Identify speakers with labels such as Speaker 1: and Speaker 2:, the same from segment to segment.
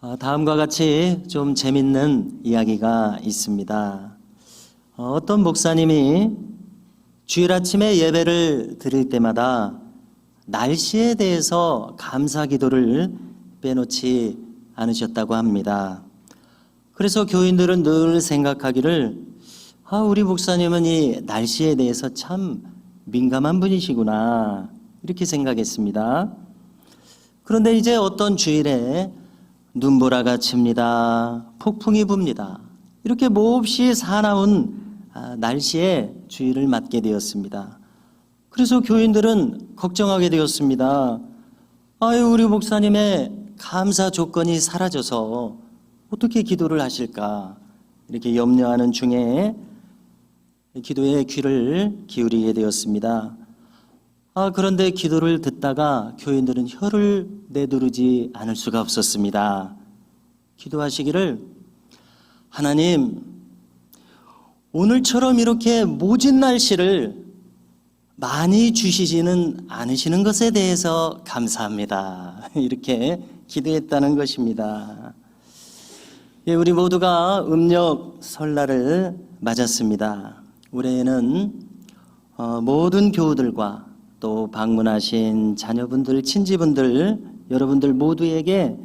Speaker 1: 다음과 같이 좀 재밌는 이야기가 있습니다. 어떤 목사님이 주일 아침에 예배를 드릴 때마다 날씨에 대해서 감사 기도를 빼놓지 않으셨다고 합니다. 그래서 교인들은 늘 생각하기를 우리 목사님은 이 날씨에 대해서 참 민감한 분이시구나 이렇게 생각했습니다. 그런데 이제 어떤 주일에 눈보라가 칩니다. 폭풍이 붑니다. 이렇게 몹시 사나운 날씨에 주일을 맞게 되었습니다. 그래서 교인들은 걱정하게 되었습니다. 우리 목사님의 감사 조건이 사라져서 어떻게 기도를 하실까 이렇게 염려하는 중에 기도에 귀를 기울이게 되었습니다. 그런데 기도를 듣다가 교인들은 혀를 내두르지 않을 수가 없었습니다. 기도하시기를, 하나님, 오늘처럼 이렇게 모진 날씨를 많이 주시지는 않으시는 것에 대해서 감사합니다. 이렇게 기도했다는 것입니다. 우리 모두가 음력 설날을 맞았습니다. 올해에는 모든 교우들과 또 방문하신 자녀분들, 친지분들, 여러분들 모두에게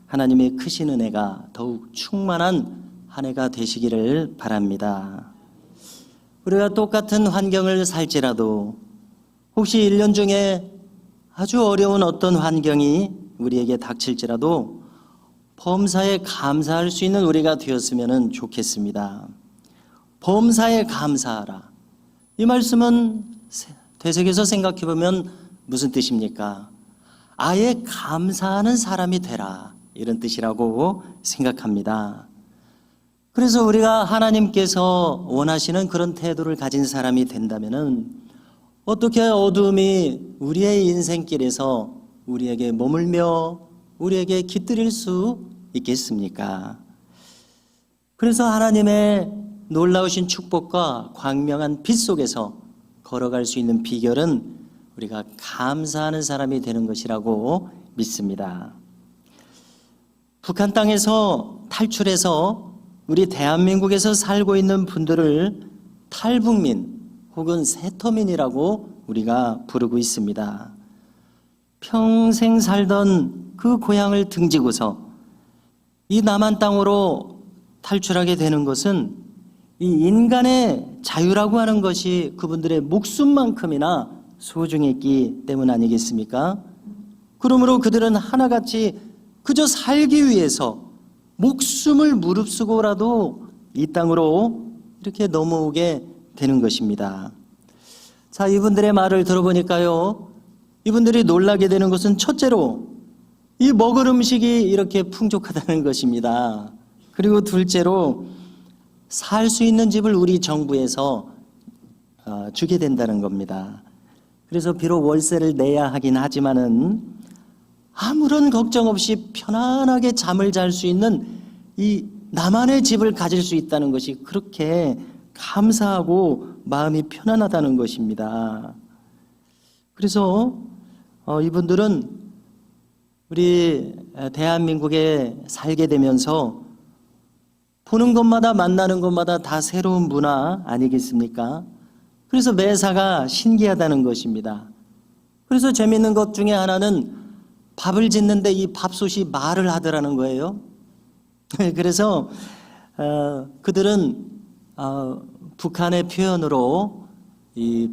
Speaker 1: 하나님의 크신 은혜가 더욱 충만한 한 해가 되시기를 바랍니다. 우리가 똑같은 환경을 살지라도 혹시 1년 중에 아주 어려운 어떤 환경이 우리에게 닥칠지라도 범사에 감사할 수 있는 우리가 되었으면 좋겠습니다. 범사에 감사하라. 이 말씀은 되새겨서 생각해보면 무슨 뜻입니까? 아예 감사하는 사람이 되라, 이런 뜻이라고 생각합니다. 그래서 우리가 하나님께서 원하시는 그런 태도를 가진 사람이 된다면 어떻게 어두움이 우리의 인생길에서 우리에게 머물며 우리에게 깃들일 수 있겠습니까? 그래서 하나님의 놀라우신 축복과 광명한 빛 속에서 걸어갈 수 있는 비결은 우리가 감사하는 사람이 되는 것이라고 믿습니다. 북한 땅에서 탈출해서 우리 대한민국에서 살고 있는 분들을 탈북민 혹은 세터민이라고 우리가 부르고 있습니다. 평생 살던 그 고향을 등지고서 이 남한 땅으로 탈출하게 되는 것은 이 인간의 자유라고 하는 것이 그분들의 목숨만큼이나 소중했기 때문 아니겠습니까? 그러므로 그들은 하나같이 그저 살기 위해서 목숨을 무릅쓰고라도 이 땅으로 이렇게 넘어오게 되는 것입니다. 자, 이분들의 말을 들어보니까요, 이분들이 놀라게 되는 것은 첫째로 이 먹을 음식이 이렇게 풍족하다는 것입니다. 그리고 둘째로 살 수 있는 집을 우리 정부에서 주게 된다는 겁니다. 그래서 비록 월세를 내야 하긴 하지만은 아무런 걱정 없이 편안하게 잠을 잘 수 있는 이 나만의 집을 가질 수 있다는 것이 그렇게 감사하고 마음이 편안하다는 것입니다. 그래서 이분들은 우리 대한민국에 살게 되면서 보는 것마다 만나는 것마다 다 새로운 문화 아니겠습니까? 그래서 매사가 신기하다는 것입니다. 그래서 재미있는 것 중에 하나는 밥을 짓는데 이 밥솥이 말을 하더라는 거예요. 그래서 그들은 북한의 표현으로 이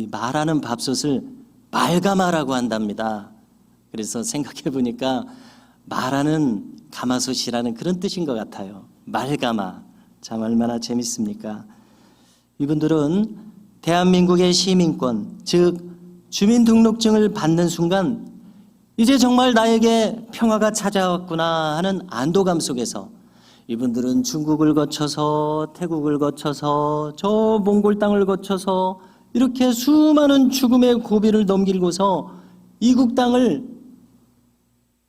Speaker 1: 말하는 밥솥을 말가마라고 한답니다. 그래서 생각해 보니까 말하는 가마솥이라는 그런 뜻인 것 같아요. 말가마. 참 얼마나 재밌습니까? 이분들은 대한민국의 시민권, 즉 주민등록증을 받는 순간 이제 정말 나에게 평화가 찾아왔구나 하는 안도감 속에서 이분들은 중국을 거쳐서 태국을 거쳐서 저 몽골 땅을 거쳐서 이렇게 수많은 죽음의 고비를 넘기고서 이국 땅을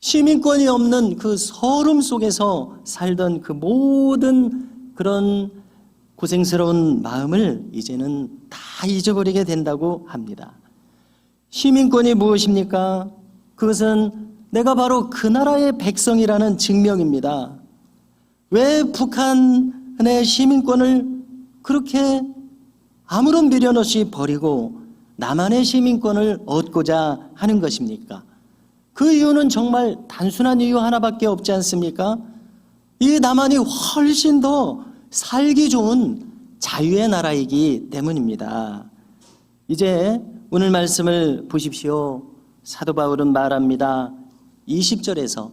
Speaker 1: 시민권이 없는 그 서름 속에서 살던 그 모든 그런 고생스러운 마음을 이제는 다 잊어버리게 된다고 합니다. 시민권이 무엇입니까? 그것은 내가 바로 그 나라의 백성이라는 증명입니다. 왜 북한의 시민권을 그렇게 아무런 미련 없이 버리고 남한의 시민권을 얻고자 하는 것입니까? 그 이유는 정말 단순한 이유 하나밖에 없지 않습니까? 이 남한이 훨씬 더 살기 좋은 자유의 나라이기 때문입니다. 이제 오늘 말씀을 보십시오. 사도 바울은 말합니다. 20절에서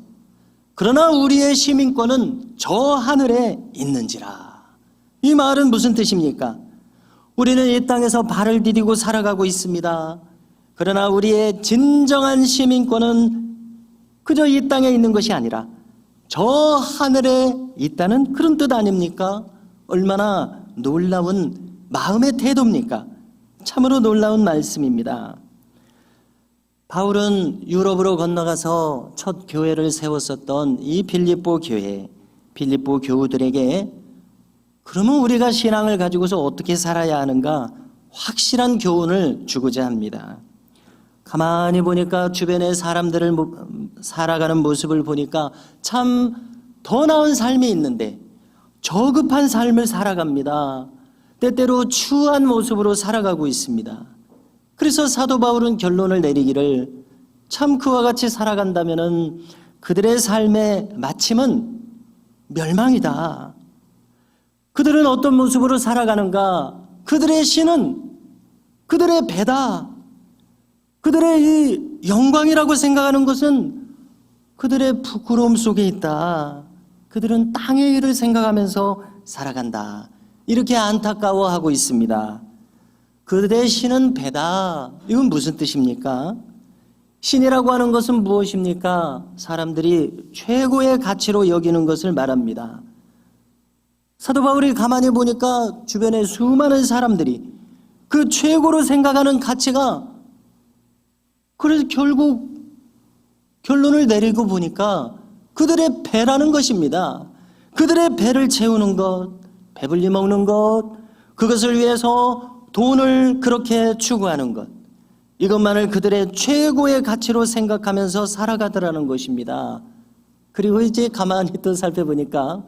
Speaker 1: 그러나 우리의 시민권은 저 하늘에 있는지라. 이 말은 무슨 뜻입니까? 우리는 이 땅에서 발을 디디고 살아가고 있습니다. 그러나 우리의 진정한 시민권은 그저 이 땅에 있는 것이 아니라 저 하늘에 있다는 그런 뜻 아닙니까? 얼마나 놀라운 마음의 태도입니까? 참으로 놀라운 말씀입니다. 바울은 유럽으로 건너가서 첫 교회를 세웠었던 이 빌립보 교회, 빌립보 교우들에게 그러면 우리가 신앙을 가지고서 어떻게 살아야 하는가 확실한 교훈을 주고자 합니다. 가만히 보니까 주변의 사람들을 살아가는 모습을 보니까 참 더 나은 삶이 있는데 저급한 삶을 살아갑니다. 때때로 추한 모습으로 살아가고 있습니다. 그래서 사도 바울은 결론을 내리기를 참 그와 같이 살아간다면 그들의 삶의 마침은 멸망이다. 그들은 어떤 모습으로 살아가는가? 그들의 신은 그들의 배다. 그들의 이 영광이라고 생각하는 것은 그들의 부끄러움 속에 있다. 그들은 땅의 일을 생각하면서 살아간다. 이렇게 안타까워하고 있습니다. 그들의 신은 배다. 이건 무슨 뜻입니까? 신이라고 하는 것은 무엇입니까? 사람들이 최고의 가치로 여기는 것을 말합니다. 사도 바울이 가만히 보니까 주변에 수많은 사람들이 그 최고로 생각하는 가치가 그래서 결국 결론을 내리고 보니까 그들의 배라는 것입니다. 그들의 배를 채우는 것, 배불리 먹는 것, 그것을 위해서 돈을 그렇게 추구하는 것, 이것만을 그들의 최고의 가치로 생각하면서 살아가더라는 것입니다. 그리고 이제 가만히 또 살펴보니까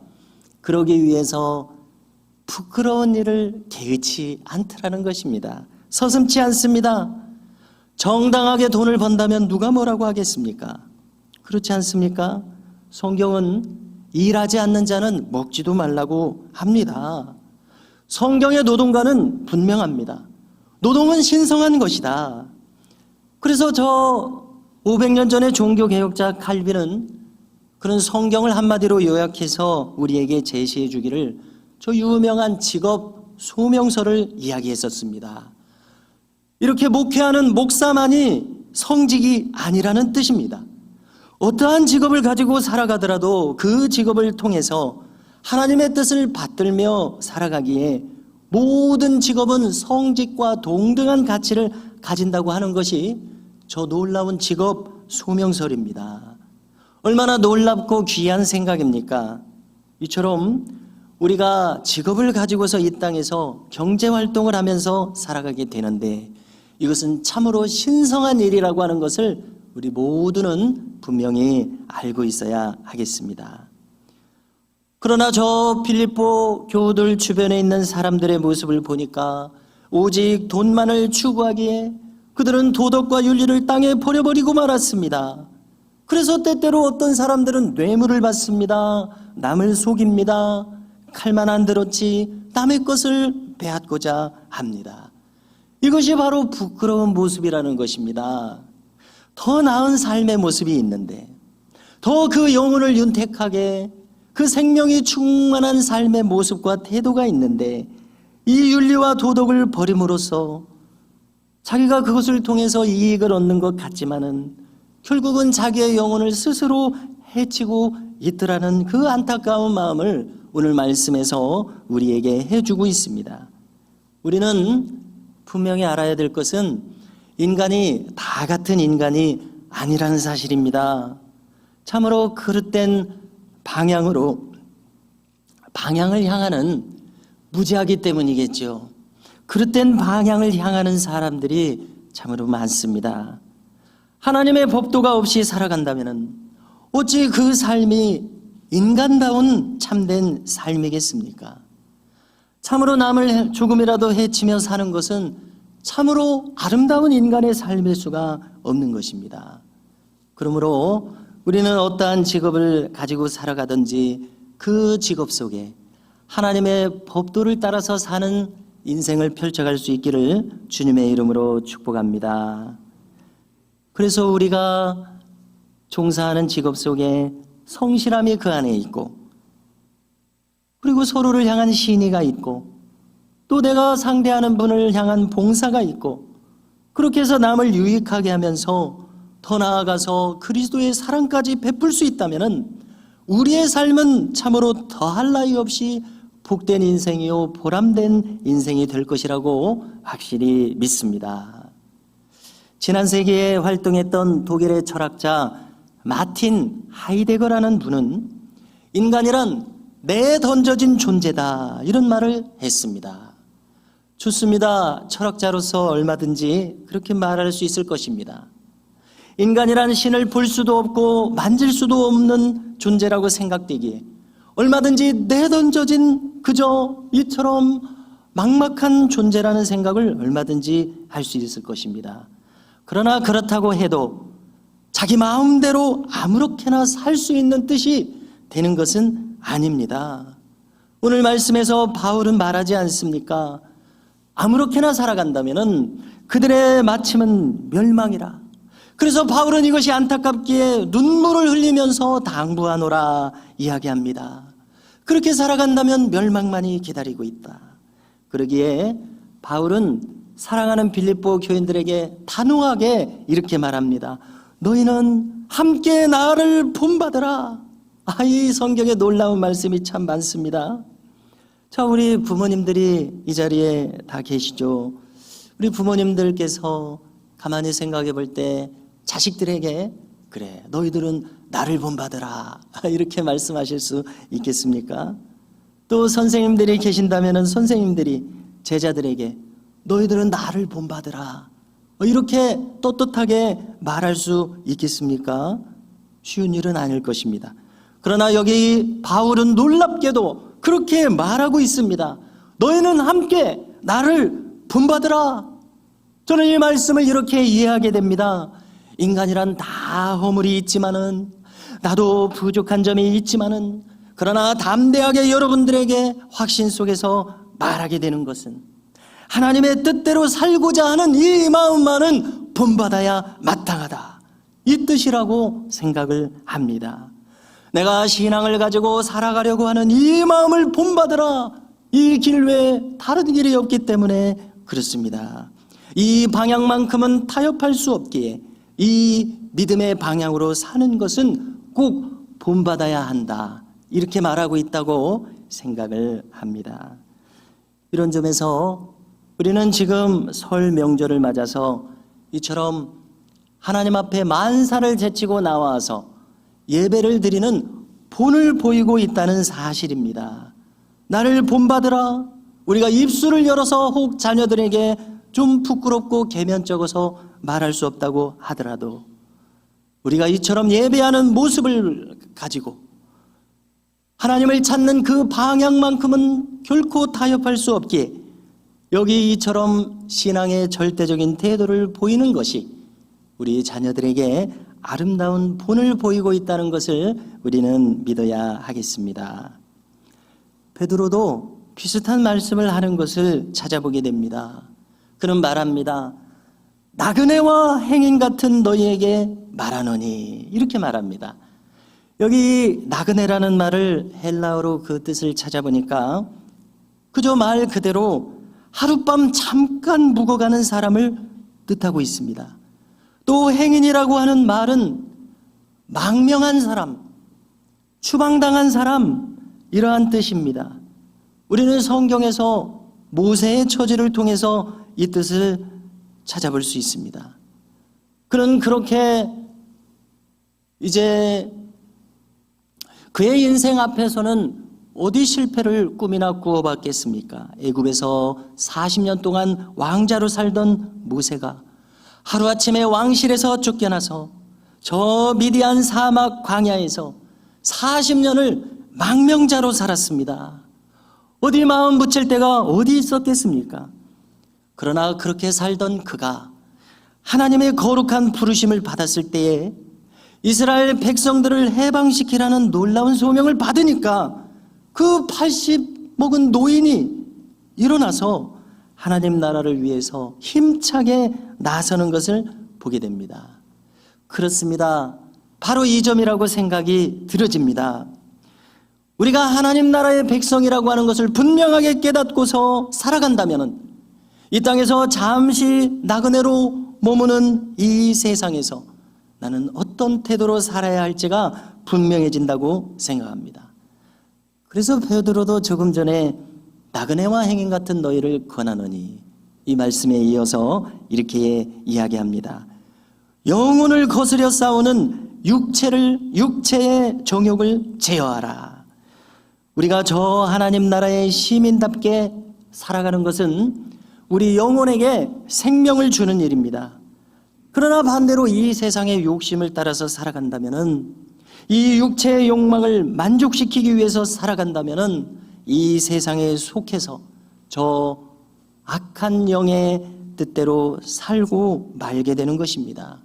Speaker 1: 그러기 위해서 부끄러운 일을 개의치 않더라는 것입니다. 서슴지 않습니다. 정당하게 돈을 번다면 누가 뭐라고 하겠습니까? 그렇지 않습니까? 성경은 일하지 않는 자는 먹지도 말라고 합니다. 성경의 노동과는 분명합니다. 노동은 신성한 것이다. 그래서 저 500년 전의 종교개혁자 칼빈은 그런 성경을 한마디로 요약해서 우리에게 제시해 주기를 저 유명한 직업 소명서를 이야기했었습니다. 이렇게 목회하는 목사만이 성직이 아니라는 뜻입니다. 어떠한 직업을 가지고 살아가더라도 그 직업을 통해서 하나님의 뜻을 받들며 살아가기에 모든 직업은 성직과 동등한 가치를 가진다고 하는 것이 저 놀라운 직업 소명설입니다. 얼마나 놀랍고 귀한 생각입니까? 이처럼 우리가 직업을 가지고서 이 땅에서 경제활동을 하면서 살아가게 되는데 이것은 참으로 신성한 일이라고 하는 것을 우리 모두는 분명히 알고 있어야 하겠습니다. 그러나 저 빌립보 교우들 주변에 있는 사람들의 모습을 보니까 오직 돈만을 추구하기에 그들은 도덕과 윤리를 땅에 버려버리고 말았습니다. 그래서 때때로 어떤 사람들은 뇌물을 받습니다. 남을 속입니다. 칼만 안 들었지 남의 것을 빼앗고자 합니다. 이것이 바로 부끄러운 모습이라는 것입니다. 더 나은 삶의 모습이 있는데, 더 그 영혼을 윤택하게 그 생명이 충만한 삶의 모습과 태도가 있는데 이 윤리와 도덕을 버림으로써 자기가 그것을 통해서 이익을 얻는 것 같지만은 결국은 자기의 영혼을 스스로 해치고 있더라는 그 안타까운 마음을 오늘 말씀에서 우리에게 해주고 있습니다. 우리는 분명히 알아야 될 것은 인간이 다 같은 인간이 아니라는 사실입니다. 참으로 그릇된 방향을 향하는 무지하기 하나님의 법도가 없이 살아간다면 어찌 그 삶이 인간다운 참된 삶이겠습니까? 참으로 남을 조금이라도 해치며 사는 것은 참으로 아름다운 인간의 삶일 수가 없는 것입니다. 그러므로 우리는 어떠한 직업을 가지고 살아가든지 그 직업 속에 하나님의 법도를 따라서 사는 인생을 펼쳐갈 수 있기를 주님의 이름으로 축복합니다. 그래서 우리가 종사하는 직업 속에 성실함이 그 안에 있고, 그리고 서로를 향한 신의가 있고, 또 내가 상대하는 분을 향한 봉사가 있고, 그렇게 해서 남을 유익하게 하면서 더 나아가서 그리스도의 사랑까지 베풀 수 있다면 우리의 삶은 참으로 더할 나위 없이 복된 인생이요 보람된 인생이 될 것이라고 확실히 믿습니다. 지난 세기에 활동했던 독일의 철학자 마틴 하이데거라는 분은 인간이란 내던져진 존재다, 이런 말을 했습니다. 좋습니다. 철학자로서 얼마든지 그렇게 말할 수 있을 것입니다. 인간이란 신을 볼 수도 없고 만질 수도 없는 존재라고 생각되기에 얼마든지 내던져진 그저 이처럼 막막한 존재라는 생각을 얼마든지 할 수 있을 것입니다. 그러나 그렇다고 해도 자기 마음대로 아무렇게나 살 수 있는 뜻이 되는 것은 아닙니다. 오늘 말씀에서 바울은 말하지 않습니까? 아무렇게나 살아간다면 그들의 마침은 멸망이라. 그래서 바울은 이것이 안타깝기에 눈물을 흘리면서 당부하노라 이야기합니다. 그렇게 살아간다면 멸망만이 기다리고 있다. 그러기에 바울은 사랑하는 빌립보 교인들에게 단호하게 이렇게 말합니다. 너희는 함께 나를 본받으라. 이 성경에 놀라운 말씀이 참 많습니다. 자, 우리 부모님들이 이 자리에 다 계시죠. 우리 부모님들께서 가만히 생각해 볼 때 자식들에게 그래, 너희들은 나를 본받으라 이렇게 말씀하실 수 있겠습니까? 또 선생님들이 계신다면 선생님들이 제자들에게 너희들은 나를 본받으라 이렇게 떳떳하게 말할 수 있겠습니까? 쉬운 일은 아닐 것입니다. 그러나 여기 바울은 놀랍게도 그렇게 말하고 있습니다. 너희는 함께 나를 본받으라. 저는 이 말씀을 이렇게 이해하게 됩니다. 인간이란 다 허물이 있지만은, 나도 부족한 점이 있지만은, 그러나 담대하게 여러분들에게 확신 속에서 말하게 되는 것은 하나님의 뜻대로 살고자 하는 이 마음만은 본받아야 마땅하다, 이 뜻이라고 생각을 합니다. 내가 신앙을 가지고 살아가려고 하는 이 마음을 본받으라. 이 길 외에 다른 길이 없기 때문에 그렇습니다. 이 방향만큼은 타협할 수 없기에 이 믿음의 방향으로 사는 것은 꼭 본받아야 한다, 이렇게 말하고 있다고 생각을 합니다. 이런 점에서 우리는 지금 설 명절을 맞아서 이처럼 하나님 앞에 만사를 제치고 나와서 예배를 드리는 본을 보이고 있다는 사실입니다. 나를 본받으라. 우리가 입술을 열어서 혹 자녀들에게 좀 부끄럽고 계면적어서 말할 수 없다고 하더라도 우리가 이처럼 예배하는 모습을 가지고 하나님을 찾는 그 방향만큼은 결코 타협할 수 없기에 여기 이처럼 신앙의 절대적인 태도를 보이는 것이 우리 자녀들에게 아름다운 본을 보이고 있다는 것을 우리는 믿어야 하겠습니다. 베드로도 비슷한 말씀을 하는 것을 찾아보게 됩니다. 그는 말합니다. 나그네와 행인 같은 너희에게 말하노니, 이렇게 말합니다. 여기 나그네라는 말을 헬라어로 그 뜻을 찾아보니까 그저 말 그대로 하룻밤 잠깐 묵어가는 사람을 뜻하고 있습니다. 또 행인이라고 하는 말은 망명한 사람, 추방당한 사람, 이러한 뜻입니다. 우리는 성경에서 모세의 처지를 통해서 이 뜻을 찾아볼 수 있습니다. 그는 그렇게 이제 그의 인생 앞에서는 어디 실패를 꿈이나 꾸어봤겠습니까? 애굽에서 40년 동안 왕자로 살던 모세가 하루아침에 왕실에서 쫓겨나서 저 미디안 사막 광야에서 40년을 망명자로 살았습니다. 어디 마음 붙일 데가 어디 있었겠습니까? 그러나 그렇게 살던 그가 하나님의 거룩한 부르심을 받았을 때에 이스라엘 백성들을 해방시키라는 놀라운 소명을 받으니까 그 80 먹은 노인이 일어나서 하나님 나라를 위해서 힘차게 나서는 것을 보게 됩니다. 그렇습니다. 바로 이 점이라고 생각이 들어집니다. 우리가 하나님 나라의 백성이라고 하는 것을 분명하게 깨닫고서 살아간다면 이 땅에서 잠시 나그네로 머무는 이 세상에서 나는 어떤 태도로 살아야 할지가 분명해진다고 생각합니다. 그래서 베드로도 조금 전에 나그네와 행인 같은 너희를 권하노니 이 말씀에 이어서 이렇게 이야기합니다. 영혼을 거스려 싸우는 육체의 정욕을 제어하라. 우리가 저 하나님 나라의 시민답게 살아가는 것은 우리 영혼에게 생명을 주는 일입니다. 그러나 반대로 이 세상의 욕심을 따라서 살아간다면은, 이 육체의 욕망을 만족시키기 위해서 살아간다면은 이 세상에 속해서 저 악한 영의 뜻대로 살고 말게 되는 것입니다.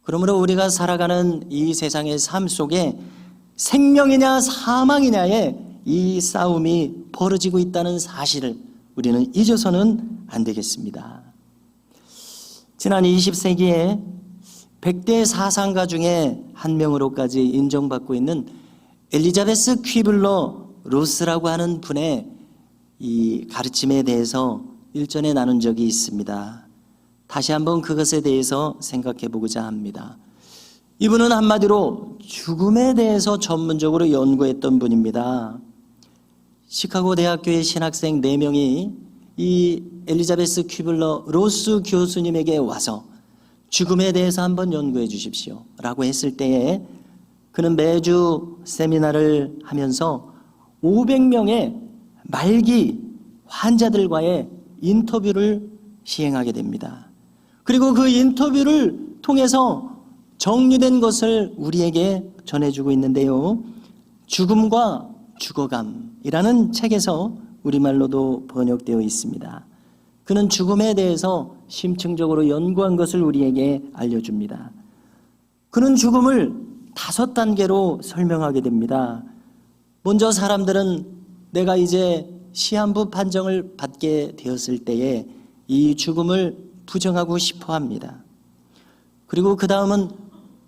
Speaker 1: 그러므로 우리가 살아가는 이 세상의 삶 속에 생명이냐 사망이냐의 이 싸움이 벌어지고 있다는 사실을 우리는 잊어서는 안 되겠습니다. 지난 20세기에 100대 사상가 중에 한 명으로까지 인정받고 있는 엘리자베스 퀴블러 로스라고 하는 분의 이 가르침에 대해서 일전에 나눈 적이 있습니다. 다시 한번 그것에 대해서 생각해 보고자 합니다. 이분은 한마디로 죽음에 대해서 전문적으로 연구했던 분입니다. 시카고 대학교의 신학생 4명이 이 엘리자베스 퀴블러 로스 교수님에게 와서 죽음에 대해서 한번 연구해 주십시오 라고 했을 때에 그는 매주 세미나를 하면서 500명의 말기 환자들과의 인터뷰를 시행하게 됩니다. 그리고 그 인터뷰를 통해서 정리된 것을 우리에게 전해주고 있는데요. 죽음과 죽어감이라는 책에서 우리말로도 번역되어 있습니다. 그는 죽음에 대해서 심층적으로 연구한 것을 우리에게 알려줍니다. 그는 죽음을 5단계로 설명하게 됩니다. 먼저 사람들은 내가 이제 시한부 판정을 받게 되었을 때에 이 죽음을 부정하고 싶어 합니다. 그리고 그 다음은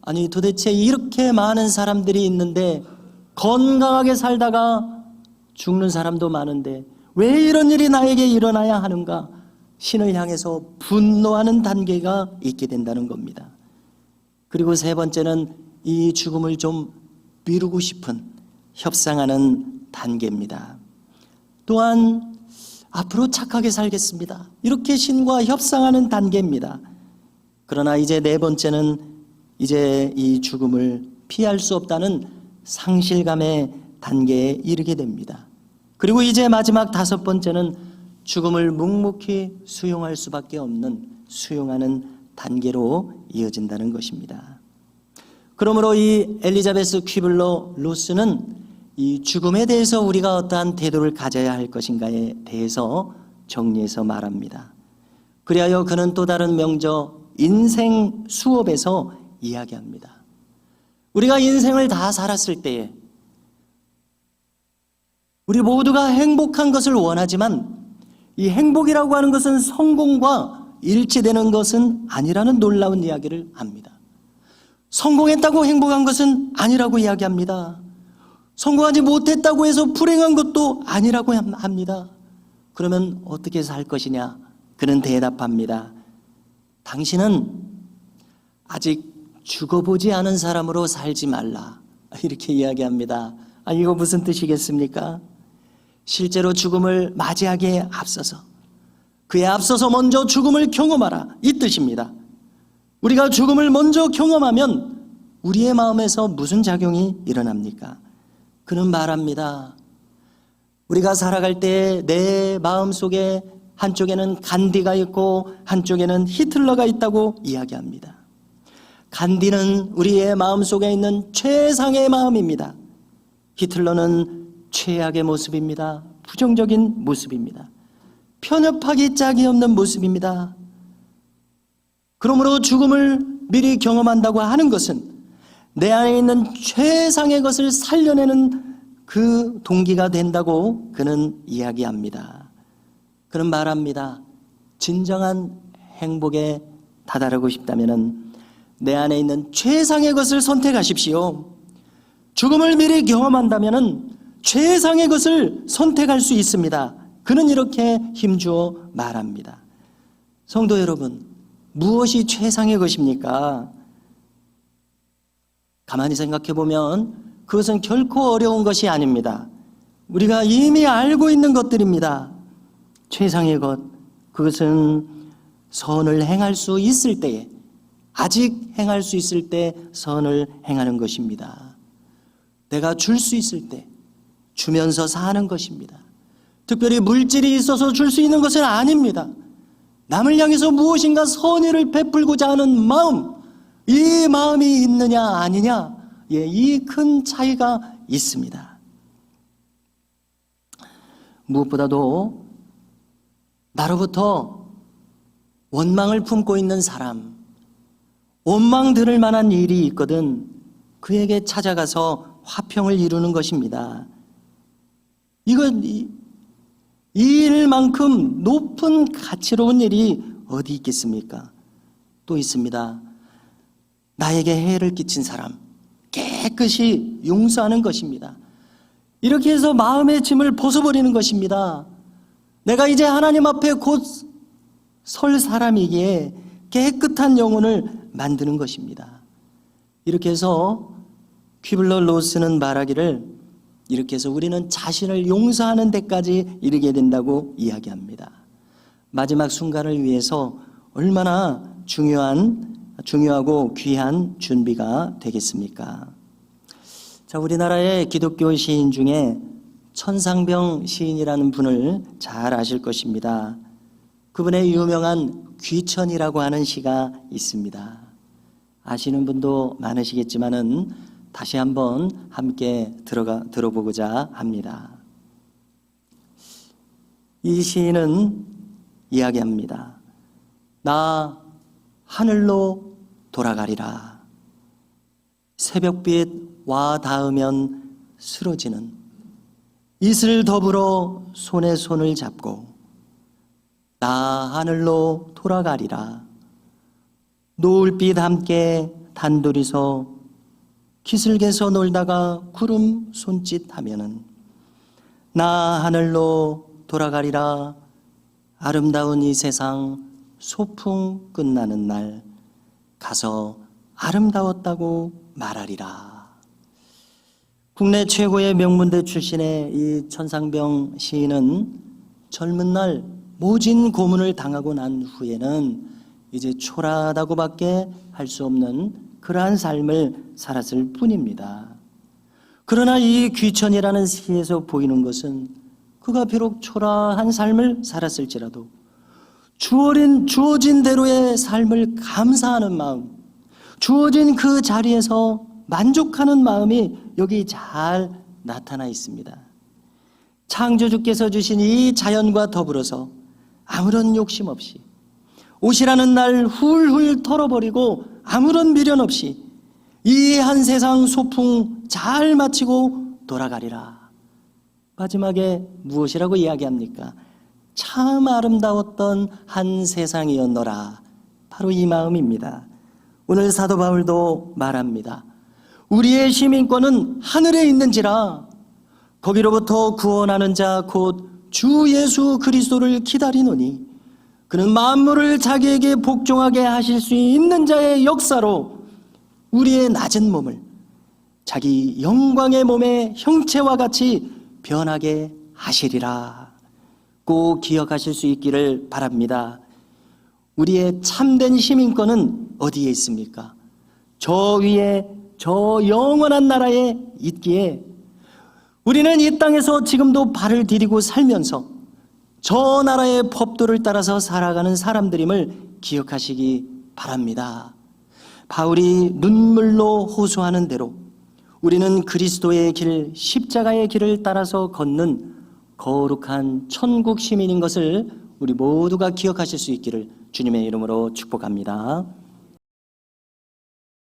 Speaker 1: 아니 도대체 이렇게 많은 사람들이 있는데 건강하게 살다가 죽는 사람도 많은데 왜 이런 일이 나에게 일어나야 하는가? 신을 향해서 분노하는 단계가 있게 된다는 겁니다. 그리고 3번째는 이 죽음을 좀 미루고 싶은 협상하는 단계입니다. 또한 앞으로 착하게 살겠습니다. 이렇게 신과 협상하는 단계입니다. 그러나 이제 4번째는 이제 이 죽음을 피할 수 없다는 상실감의 단계에 이르게 됩니다. 그리고 이제 마지막 5번째는 죽음을 묵묵히 수용할 수밖에 없는 수용하는 단계로 이어진다는 것입니다. 그러므로 이 엘리자베스 퀴블러 로스는 이 죽음에 대해서 우리가 어떠한 태도를 가져야 할 것인가에 대해서 정리해서 말합니다. 그리하여 그는 또 다른 명저 인생 수업에서 이야기합니다. 우리가 인생을 다 살았을 때에 우리 모두가 행복한 것을 원하지만 이 행복이라고 하는 것은 성공과 일치되는 것은 아니라는 놀라운 이야기를 합니다. 성공했다고 행복한 것은 아니라고 이야기합니다. 성공하지 못했다고 해서 불행한 것도 아니라고 합니다. 그러면 어떻게 살 것이냐? 그는 대답합니다. 당신은 아직 죽어보지 않은 사람으로 살지 말라. 이렇게 이야기합니다. 이거 무슨 뜻이겠습니까? 실제로 죽음을 맞이하기에 앞서서 그에 앞서서 먼저 죽음을 경험하라. 이 뜻입니다. 우리가 죽음을 먼저 경험하면 우리의 마음에서 무슨 작용이 일어납니까? 그는 말합니다. 우리가 살아갈 때 내 마음속에 한쪽에는 간디가 있고 한쪽에는 히틀러가 있다고 이야기합니다. 간디는 우리의 마음속에 있는 최상의 마음입니다. 히틀러는 최악의 모습입니다. 부정적인 모습입니다. 편협하기 짝이 없는 모습입니다. 그러므로 죽음을 미리 경험한다고 하는 것은 내 안에 있는 최상의 것을 살려내는 그 동기가 된다고 그는 이야기합니다. 그는 말합니다. 진정한 행복에 다다르고 싶다면 내 안에 있는 최상의 것을 선택하십시오. 죽음을 미리 경험한다면 최상의 것을 선택할 수 있습니다. 그는 이렇게 힘주어 말합니다. 성도 여러분, 무엇이 최상의 것입니까? 가만히 생각해 보면 그것은 결코 어려운 것이 아닙니다. 우리가 이미 알고 있는 것들입니다. 최상의 것, 그것은 선을 행할 수 있을 때에, 아직 행할 수 있을 때 선을 행하는 것입니다. 내가 줄 수 있을 때 주면서 사는 것입니다. 특별히 물질이 있어서 줄 수 있는 것은 아닙니다. 남을 향해서 무엇인가 선의를 베풀고자 하는 마음, 이 마음이 있느냐 아니냐, 이 큰 차이가 있습니다. 무엇보다도 나로부터 원망을 품고 있는 사람, 원망 들을 만한 일이 있거든 그에게 찾아가서 화평을 이루는 것입니다. 이 일만큼 높은 가치로운 일이 어디 있겠습니까? 또 있습니다. 나에게 해를 끼친 사람 깨끗이 용서하는 것입니다. 이렇게 해서 마음의 짐을 벗어버리는 것입니다. 내가 이제 하나님 앞에 곧 설 사람이기에 깨끗한 영혼을 만드는 것입니다. 이렇게 해서 퀴블러 로스는 말하기를 이렇게 해서 우리는 자신을 용서하는 데까지 이르게 된다고 이야기합니다. 마지막 순간을 위해서 얼마나 중요하고 귀한 준비가 되겠습니까? 자, 우리나라의 기독교 시인 중에 천상병 시인이라는 분을 잘 아실 것입니다. 그분의 유명한 귀천이라고 하는 시가 있습니다. 아시는 분도 많으시겠지만은 다시 한번 함께 들어보고자 합니다. 이 시인은 이야기합니다. 나 하늘로 돌아가리라. 새벽빛 와 닿으면 쓰러지는 이슬 더불어 손에 손을 잡고 나 하늘로 돌아가리라. 노을빛 함께 단둘이서 기슭에서 놀다가 구름 손짓하면은 나 하늘로 돌아가리라. 아름다운 이 세상 소풍 끝나는 날 가서 아름다웠다고 말하리라. 국내 최고의 명문대 출신의 이 천상병 시인은 젊은 날 모진 고문을 당하고 난 후에는 이제 초라하다고밖에 할 수 없는 그러한 삶을 살았을 뿐입니다. 그러나 이 귀천이라는 시에서 보이는 것은 그가 비록 초라한 삶을 살았을지라도 주어진 대로의 삶을 감사하는 마음, 주어진 그 자리에서 만족하는 마음이 여기 잘 나타나 있습니다. 창조주께서 주신 이 자연과 더불어서 아무런 욕심 없이 옷이라는 날 훌훌 털어버리고 아무런 미련 없이 이 한 세상 소풍 잘 마치고 돌아가리라. 마지막에 무엇이라고 이야기합니까? 참 아름다웠던 한 세상이었노라. 바로 이 마음입니다. 오늘 사도 바울도 말합니다. 우리의 시민권은 하늘에 있는지라 거기로부터 구원하는 자 곧 주 예수 그리스도를 기다리노니 그는 만물을 자기에게 복종하게 하실 수 있는 자의 역사로 우리의 낮은 몸을 자기 영광의 몸의 형체와 같이 변하게 하시리라. 꼭 기억하실 수 있기를 바랍니다. 우리의 참된 시민권은 어디에 있습니까? 저 위에 저 영원한 나라에 있기에 우리는 이 땅에서 지금도 발을 디디고 살면서 저 나라의 법도를 따라서 살아가는 사람들임을 기억하시기 바랍니다. 바울이 눈물로 호소하는 대로 우리는 그리스도의 길, 십자가의 길을 따라서 걷는 거룩한 천국 시민인 것을 우리 모두가 기억하실 수 있기를 주님의 이름으로 축복합니다.